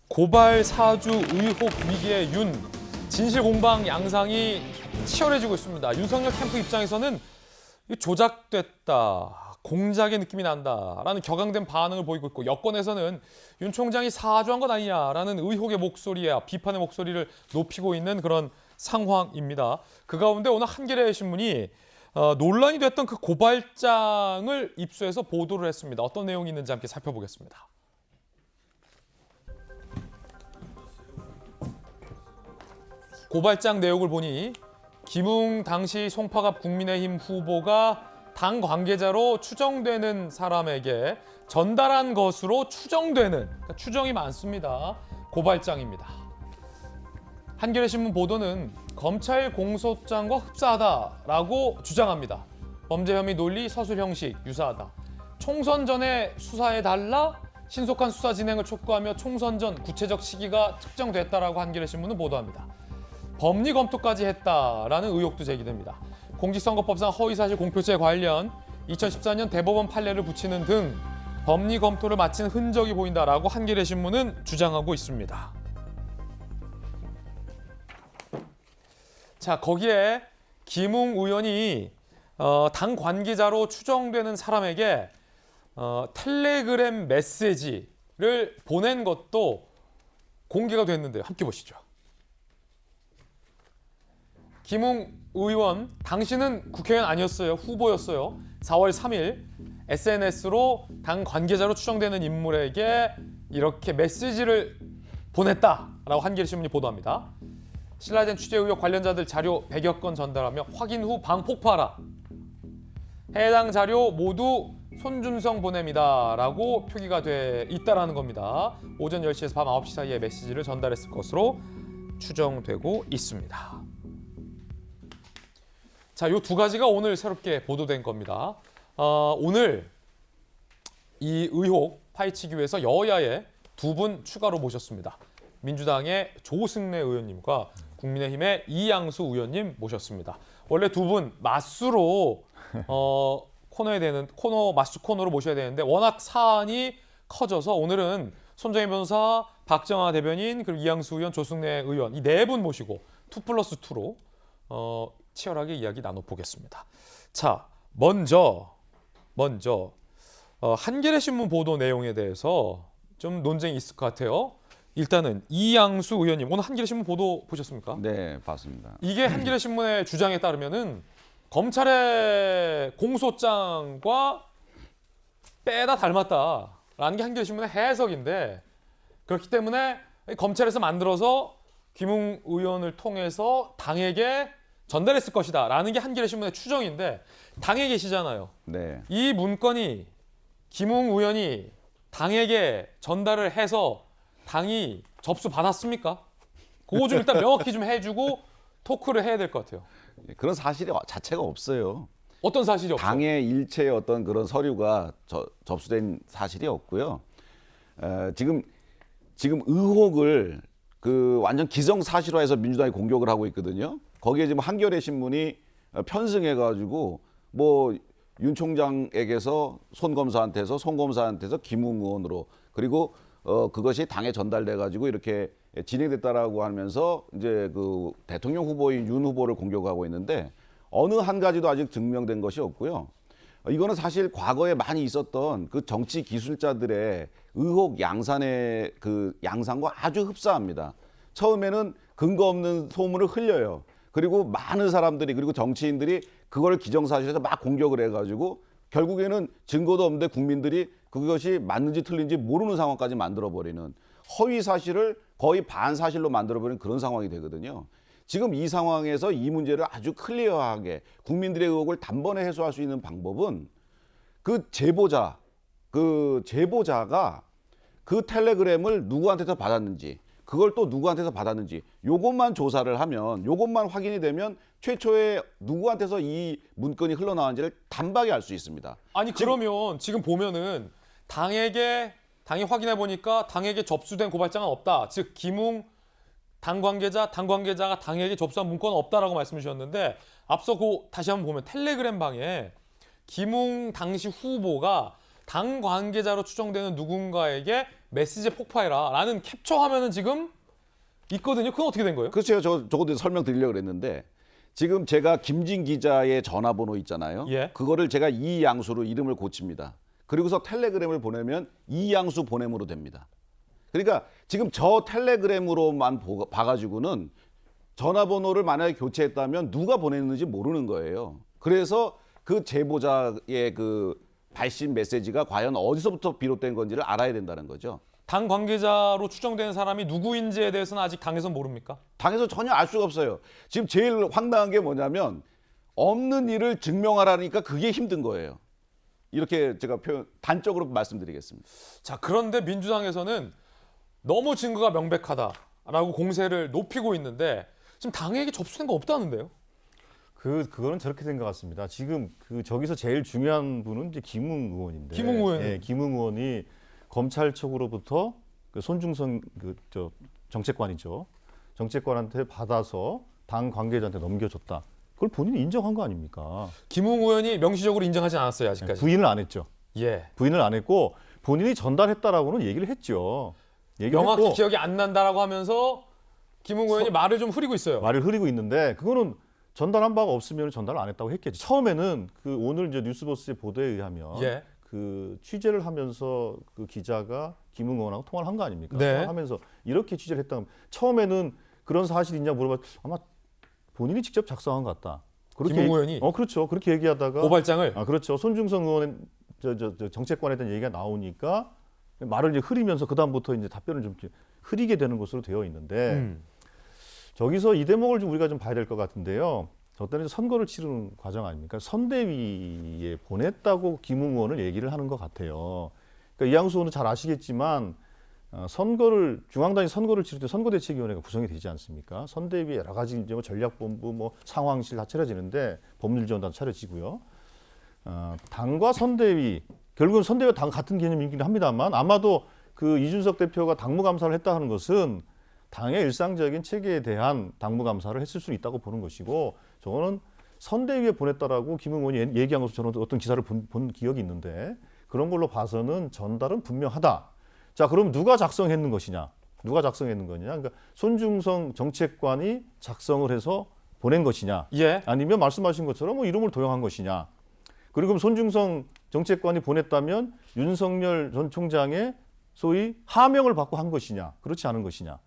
고발 사주 의혹 위기의 진실 공방 양상이 치열해지고 있습니다. 윤석열 캠프 입장에서는 조작됐다, 공작의 느낌이 난다라는 격앙된 반응을 보이고 있고, 여권에서는 윤 총장이 사주한 것 아니냐라는 의혹의 목소리에 비판의 목소리를 높이고 있는 그런 상황입니다. 그 가운데 오늘 한겨레 신문이 논란이 됐던 그 고발장을 입수해서 보도를 했습니다. 어떤 내용이 있는지 함께 살펴보겠습니다. 고발장 내용을 보니 김웅 당시 송파갑 국민의힘 후보가 당 관계자로 추정되는 사람에게 전달한 것으로 추정되는, 그러니까 추정이 많습니다. 고발장입니다. 한겨레 신문 보도는 검찰 공소장과 흡사하다라고 주장합니다. 범죄 혐의 논리, 서술 형식 유사하다. 총선 전에 수사해달라, 신속한 수사 진행을 촉구하며 총선 전 구체적 시기가 특정됐다라고 한겨레 신문은 보도합니다. 법리 검토까지 했다라는 의혹도 제기됩니다. 공직선거법상 허위사실 공표죄 관련 2014년 대법원 판례를 붙이는 등 법리 검토를 마친 흔적이 보인다라고 한겨레 신문은 주장하고 있습니다. 자, 거기에 김웅 의원이 당 관계자로 추정되는 사람에게 텔레그램 메시지를 보낸 것도 공개가 됐는데요. 함께 보시죠. 김웅 의원, 당시는 국회의원 아니었어요. 후보였어요. 4월 3일 SNS로 당 관계자로 추정되는 인물에게 이렇게 메시지를 보냈다라고 한겨레 신문이 보도합니다. 신라젠 취재 의혹 관련자들 자료 100여 건 전달하며 확인 후 방폭파하라. 해당 자료 모두 손준성 보냄이다라고 표기가 돼 있다라는 겁니다. 오전 10시에서 밤 9시 사이에 메시지를 전달했을 것으로 추정되고 있습니다. 자, 요 두 가지가 오늘 새롭게 보도된 겁니다. 오늘 이 의혹 파헤치기 위해서 여야의 두 분 추가로 모셨습니다. 민주당의 조승래 의원님과 국민의힘의 이양수 의원님 모셨습니다. 원래 두 분 맞수로 맞수 코너로 모셔야 되는데 워낙 사안이 커져서 오늘은 손정혜 변호사, 박정아 대변인, 그리고 이양수 의원, 조승래 의원 이 네 분 모시고 2+2로 치열하게 이야기 나눠보겠습니다. 자, 먼저 한겨레 신문 보도 내용에 대해서 좀 논쟁이 있을 것 같아요. 일단은 이양수 의원님, 오늘 한겨레 신문 보도 보셨습니까? 네, 봤습니다. 이게 한겨레 신문의 주장에 따르면은 검찰의 공소장과 빼다 닮았다라는 게 한겨레 신문의 해석인데, 그렇기 때문에 검찰에서 만들어서 김웅 의원을 통해서 당에게 전달했을 것이다라는 게 한겨레 신문의 추정인데, 당에 계시잖아요. 네. 이 문건이 김웅 의원이 당에게 전달을 해서 당이 접수 받았습니까? 그거 좀 일단 명확히 좀 해주고 토크를 해야 될 것 같아요. 그런 사실이 자체가 없어요. 어떤 사실이 없어요? 당의 일체의 어떤 그런 서류가 접수된 사실이 없고요. 지금 의혹을 그 완전 기정사실화해서 민주당이 공격을 하고 있거든요. 거기에 지금 한겨레 신문이 편승해가지고 뭐 윤 총장에게서 손 검사한테서 김웅 의원으로, 그리고 그것이 당에 전달돼가지고 이렇게 진행됐다라고 하면서 이제 그 대통령 후보인 윤 후보를 공격하고 있는데, 어느 한 가지도 아직 증명된 것이 없고요. 이거는 사실 과거에 많이 있었던 그 정치 기술자들의 의혹 양산의 그 양상과 아주 흡사합니다. 처음에는 근거 없는 소문을 흘려요. 그리고 많은 사람들이, 그리고 정치인들이 그걸 기정사실에서 막 공격을 해가지고 결국에는 증거도 없는데 국민들이 그것이 맞는지 틀린지 모르는 상황까지 만들어버리는, 허위 사실을 거의 반사실로 만들어버리는 그런 상황이 되거든요. 지금 이 상황에서 이 문제를 아주 클리어하게 국민들의 의혹을 단번에 해소할 수 있는 방법은 그 제보자가 그 텔레그램을 누구한테서 받았는지, 그걸 또 누구한테서 받았는지 요것만 조사를 하면, 요것만 확인이 되면 최초에 누구한테서 이 문건이 흘러나왔는지를 단박에 알 수 있습니다. 아니, 그러면 지금 보면은 당이 확인해 보니까 당에게 접수된 고발장은 없다. 즉 김웅 당 관계자가 당에게 접수한 문건은 없다라고 말씀해 주셨는데, 앞서 다시 한번 보면 텔레그램 방에 김웅 당시 후보가 당 관계자로 추정되는 누군가에게 메시지 폭파해라라는 캡처화면은 지금 있거든요. 그건 어떻게 된 거예요? 글쎄요, 저것도 설명드리려고 그랬는데 지금 제가 김진 기자의 전화번호 있잖아요. 예. 그거를 제가 이양수로 이름을 고칩니다. 그리고서 텔레그램을 보내면 이양수 보냄으로 됩니다. 그러니까 지금 저 텔레그램으로만 봐가지고는 전화번호를 만약에 교체했다면 누가 보냈는지 모르는 거예요. 그래서 그 제보자의 그 발신 메시지가 과연 어디서부터 비롯된 건지를 알아야 된다는 거죠. 당 관계자로 추정되는 사람이 누구인지에 대해서는 아직 당에서 모릅니까? 당에서 전혀 알 수가 없어요. 지금 제일 황당한 게 뭐냐면 없는 일을 증명하라니까 그게 힘든 거예요. 이렇게 제가 단적으로 말씀드리겠습니다. 자, 그런데 민주당에서는 너무 증거가 명백하다라고 공세를 높이고 있는데 지금 당에게 접수된 거 없다는데요? 그거는 저렇게 된 것 같습니다. 지금 저기서 제일 중요한 분은 이제 김웅 의원인데. 김웅 의원. 예, 김웅 의원이 검찰 측으로부터 그 손중성 정책관이죠. 정책관한테 받아서 당 관계자한테 넘겨줬다. 그걸 본인이 인정한 거 아닙니까? 김웅 의원이 명시적으로 인정하지 않았어요, 아직까지. 부인을 안 했죠. 예. 부인을 안 했고 본인이 전달했다라고는 얘기를 했죠. 얘기를 명확히 했고 기억이 안 난다라고 하면서 김웅 의원이 말을 좀 흐리고 있어요. 말을 흐리고 있는데 그거는 전달한 바가 없으면 전달을 안 했다고 했겠죠. 처음에는 오늘 이제 뉴스버스의 보도에 의하면 예. 취재를 하면서 그 기자가 김웅 의원하고 통화를 한 거 아닙니까? 네. 통화를 하면서 이렇게 취재를 했다. 처음에는 그런 사실이 있냐 물어봤 아마 본인이 직접 작성한 것 같다. 김웅 의원이? 그렇죠. 그렇게 얘기하다가 고발장을? 그렇죠. 손중성 의원의 정책관에 대한 얘기가 나오니까 말을 이제 흐리면서 그다음부터 이제 답변을 좀 흐리게 되는 것으로 되어 있는데 저기서 이 대목을 좀 우리가 좀 봐야 될 것 같은데요. 저 때는 선거를 치르는 과정 아닙니까? 선대위에 보냈다고 김웅 의원을 얘기를 하는 것 같아요. 그러니까 이양수 의원은 잘 아시겠지만 중앙당이 선거를 치를 때 선거대책위원회가 구성이 되지 않습니까? 선대위 여러 가지 이제 전략본부, 상황실 다 차려지는데 법률지원단도 차려지고요. 당과 선대위 결국은 선대위와 당 같은 개념이긴 합니다만 아마도 그 이준석 대표가 당무감사를 했다 하는 것은 당의 일상적인 체계에 대한 당무감사를 했을 수 있다고 보는 것이고 저거는 선대위에 보냈다라고 김웅 의원이 얘기한 것으로 저는 어떤 기사를 본 기억이 있는데 그런 걸로 봐서는 전달은 분명하다. 자, 그럼 누가 작성했는 것이냐? 누가 작성했는 거냐? 그러니까 손중성 정책관이 작성을 해서 보낸 것이냐? 예. 아니면 말씀하신 것처럼 이름을 도용한 것이냐? 그리고 그럼 손중성 정책관이 보냈다면 윤석열 전 총장의 소위 하명을 받고 한 것이냐? 그렇지 않은 것이냐?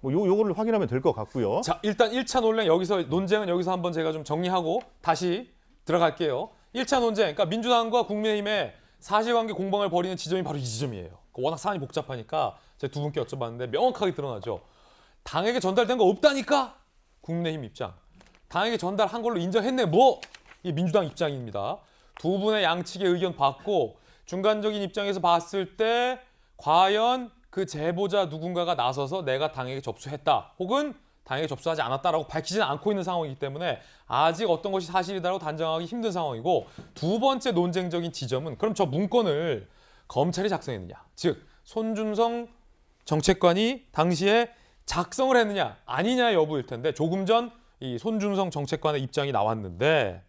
요거를 확인하면 될 것 같고요. 자, 일단 1차 논쟁은 여기서 한번 제가 좀 정리하고 다시 들어갈게요. 1차 논쟁, 그러니까 민주당과 국민의힘의 사실관계 공방을 벌이는 지점이 바로 이 지점이에요. 워낙 사안이 복잡하니까 제가 두 분께 여쭤봤는데 명확하게 드러나죠. 당에게 전달된 거 없다니까? 국민의힘 입장. 당에게 전달한 걸로 인정했네. 이게 민주당 입장입니다. 두 분의 양측의 의견 받고 중간적인 입장에서 봤을 때 과연 그 제보자 누군가가 나서서 내가 당에게 접수했다 혹은 당에게 접수하지 않았다라고 밝히지는 않고 있는 상황이기 때문에 아직 어떤 것이 사실이다라고 단정하기 힘든 상황이고 두 번째 논쟁적인 지점은 그럼 저 문건을 검찰이 작성했느냐 즉 손준성 정책관이 당시에 작성을 했느냐 아니냐 여부일 텐데 조금 전 이 손준성 정책관의 입장이 나왔는데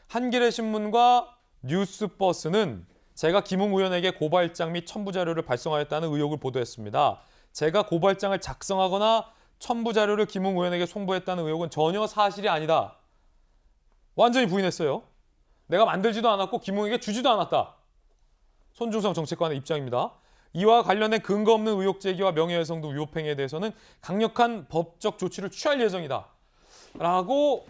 한겨레 신문과 뉴스버스는 제가 김웅 의원에게 고발장 및 첨부 자료를 발송하였다는 의혹을 보도했습니다. 제가 고발장을 작성하거나 첨부 자료를 김웅 의원에게 송부했다는 의혹은 전혀 사실이 아니다. 완전히 부인했어요. 내가 만들지도 않았고 김웅에게 주지도 않았다. 손중성 정책관의 입장입니다. 이와 관련된 근거 없는 의혹 제기와 명예훼손 등 위법행위에 대해서는 강력한 법적 조치를 취할 예정이다. 라고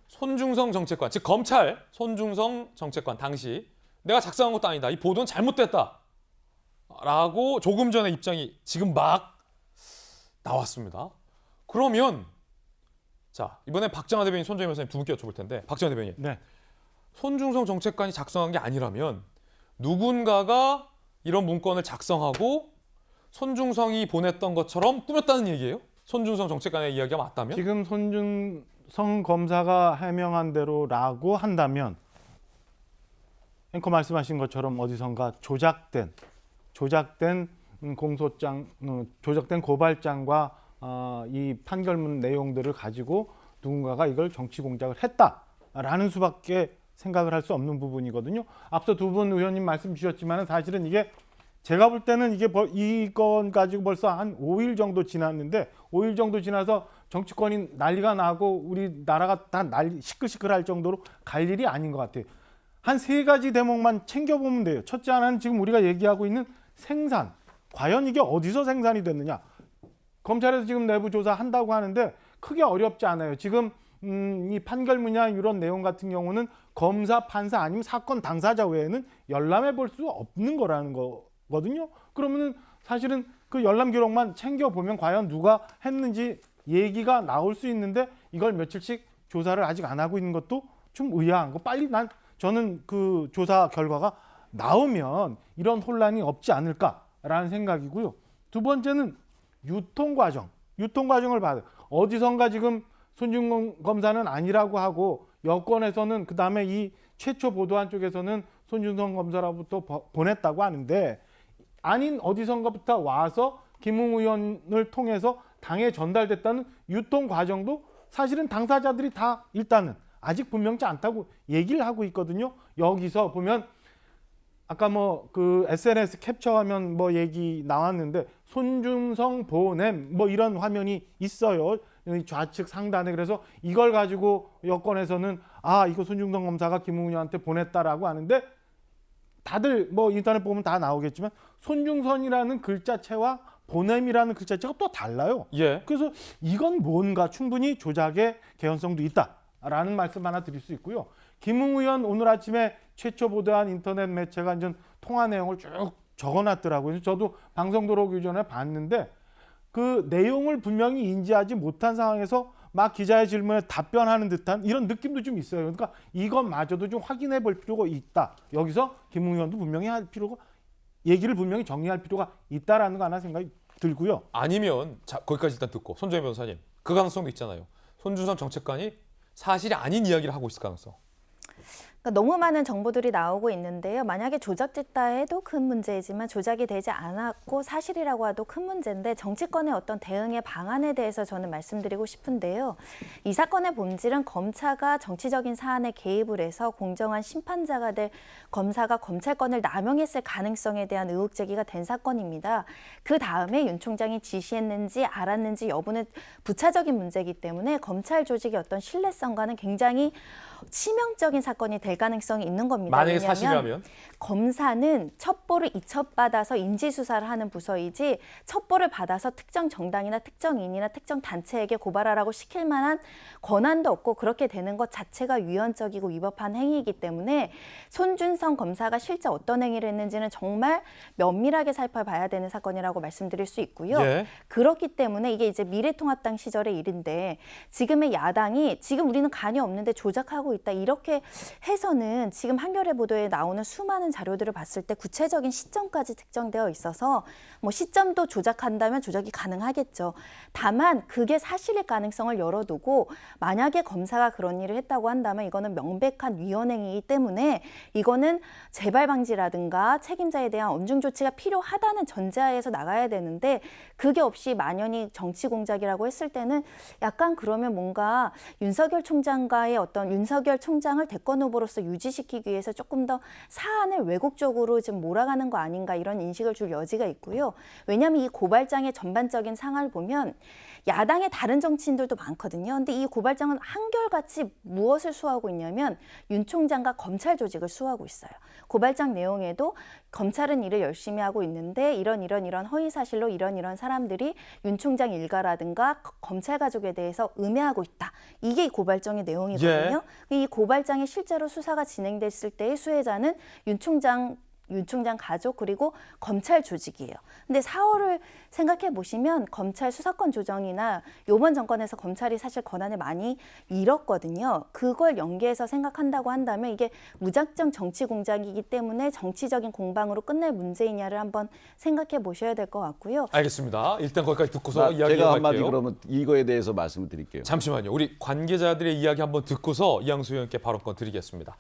손중성 정책관, 즉 검찰 손중성 정책관 당시 내가 작성한 것도 아니다. 이 보도는 잘못됐다. 라고 조금 전에 입장이 지금 막 나왔습니다. 그러면 자 이번에 박정하 대변인, 손정희 변호사님 두 분께 여쭤볼 텐데 박정하 대변인. 네. 손중성 정책관이 작성한 게 아니라면 누군가가 이런 문건을 작성하고 손중성이 보냈던 것처럼 꾸몄다는 얘기예요? 손중성 정책관의 이야기가 맞다면? 지금 손준성 검사가 해명한 대로라고 한다면 앵커 말씀하신 것처럼 어디선가 조작된 공소장, 조작된 고발장과 이 판결문 내용들을 가지고 누군가가 이걸 정치 공작을 했다라는 수밖에 생각을 할 수 없는 부분이거든요. 앞서 두 분 의원님 말씀 주셨지만 사실은 이게 제가 볼 때는 이건 가지고 벌써 한 5일 정도 지났는데 5일 정도 지나서 정치권이 난리가 나고 우리나라가 다 시끌시끌할 정도로 갈 일이 아닌 것 같아요. 한 3가지 대목만 챙겨보면 돼요. 첫째 하나는 지금 우리가 얘기하고 있는 생산. 과연 이게 어디서 생산이 됐느냐. 검찰에서 지금 내부 조사한다고 하는데 크게 어렵지 않아요. 지금 이 판결문이나 이런 내용 같은 경우는 검사, 판사 아니면 사건 당사자 외에는 열람해 볼 수 없는 거라는 거거든요. 그러면은 사실은 그 열람 기록만 챙겨보면 과연 누가 했는지 얘기가 나올 수 있는데 이걸 며칠씩 조사를 아직 안 하고 있는 것도 좀 의아한 거. 빨리 저는 그 조사 결과가 나오면 이런 혼란이 없지 않을까라는 생각이고요. 두 번째는 유통 과정을 봐요. 어디선가 지금 손준성 검사는 아니라고 하고 여권에서는 그다음에 이 최초 보도한 쪽에서는 손준성 검사로부터 보냈다고 하는데 아닌 어디선가부터 와서 김웅 의원을 통해서 당에 전달됐다는 유통 과정도 사실은 당사자들이 다 일단은 아직 분명치 않다고 얘기를 하고 있거든요. 여기서 보면 아까 그 SNS 캡처하면 얘기 나왔는데 손준성 보냄 이런 화면이 있어요. 좌측 상단에. 그래서 이걸 가지고 여권에서는 이거 손준성 검사가 김웅 의원한테 보냈다라고 하는데 다들 인터넷 보면 다 나오겠지만 손중선이라는 글자체와 보냄이라는 글자체가 또 달라요. 예. 그래서 이건 뭔가 충분히 조작의 개연성도 있다라는 말씀 하나 드릴 수 있고요. 김웅 의원 오늘 아침에 최초 보도한 인터넷 매체가 이제 통화 내용을 쭉 적어놨더라고요. 저도 방송 들어오기 전에 봤는데 그 내용을 분명히 인지하지 못한 상황에서 막 기자의 질문에 답변하는 듯한 이런 느낌도 좀 있어요. 그러니까 이것마저도 좀 확인해 볼 필요가 있다. 여기서 김웅 의원도 분명히 얘기를 분명히 정리할 필요가 있다라는 거 하나 생각이 들고요. 아니면 자 거기까지 일단 듣고 손정혜 변호사님 그 가능성도 있잖아요. 손준성 정책관이 사실이 아닌 이야기를 하고 있을 가능성. 그러니까 너무 많은 정보들이 나오고 있는데요. 만약에 조작됐다 해도 큰 문제이지만 조작이 되지 않았고 사실이라고 해도 큰 문제인데 정치권의 어떤 대응의 방안에 대해서 저는 말씀드리고 싶은데요. 이 사건의 본질은 검사가 정치적인 사안에 개입을 해서 공정한 심판자가 될 검사가 검찰권을 남용했을 가능성에 대한 의혹 제기가 된 사건입니다. 그 다음에 윤 총장이 지시했는지 알았는지 여부는 부차적인 문제이기 때문에 검찰 조직의 어떤 신뢰성과는 굉장히 치명적인 사건이 될 가능성이 있는 겁니다. 만약에 왜냐하면 사실이라면? 검사는 첩보를 이첩받아서 인지수사를 하는 부서이지 첩보를 받아서 특정 정당이나 특정인이나 특정 단체에게 고발하라고 시킬 만한 권한도 없고 그렇게 되는 것 자체가 위헌적이고 위법한 행위이기 때문에 손준성 검사가 실제 어떤 행위를 했는지는 정말 면밀하게 살펴봐야 되는 사건이라고 말씀드릴 수 있고요. 예. 그렇기 때문에 이게 이제 미래통합당 시절의 일인데 지금의 야당이 지금 우리는 관여 없는데 조작하고 있다 이렇게 해서는 지금 한겨레 보도에 나오는 수많은 자료들을 봤을 때 구체적인 시점까지 특정되어 있어서 시점도 조작한다면 조작이 가능하겠죠. 다만 그게 사실일 가능성을 열어두고 만약에 검사가 그런 일을 했다고 한다면 이거는 명백한 위헌행위이기 때문에 이거는 재발 방지라든가 책임자에 대한 엄중 조치가 필요하다는 전제하에서 나가야 되는데 그게 없이 만연히 정치 공작이라고 했을 때는 약간 그러면 뭔가 윤석열 총장과의 어떤 윤석열 총장을 대권 후보로서 유지시키기 위해서 조금 더 사안을 왜곡적으로 지금 몰아가는 거 아닌가 이런 인식을 줄 여지가 있고요. 왜냐하면 이 고발장의 전반적인 상황을 보면 야당의 다른 정치인들도 많거든요. 근데 이 고발장은 한결같이 무엇을 수하고 있냐면 윤 총장과 검찰 조직을 수하고 있어요. 고발장 내용에도 검찰은 일을 열심히 하고 있는데 이런 허위 사실로 이런 사람들이 윤 총장 일가라든가 검찰 가족에 대해서 음해하고 있다. 이게 이 고발장의 내용이거든요. 이 고발장이 실제로 수사가 진행됐을 때의 수혜자는 윤 총장 가족 그리고 검찰 조직이에요. 근데 4월을 생각해 보시면 검찰 수사권 조정이나 이번 정권에서 검찰이 사실 권한을 많이 잃었거든요. 그걸 연계해서 생각한다고 한다면 이게 무작정 정치 공작이기 때문에 정치적인 공방으로 끝낼 문제이냐를 한번 생각해 보셔야 될 것 같고요. 알겠습니다. 일단 거기까지 듣고서 이야기 제가 한마디 이어갈게요. 그러면 이거에 대해서 말씀을 드릴게요. 잠시만요. 우리 관계자들의 이야기 한번 듣고서 이양수 의원께 발언권 드리겠습니다.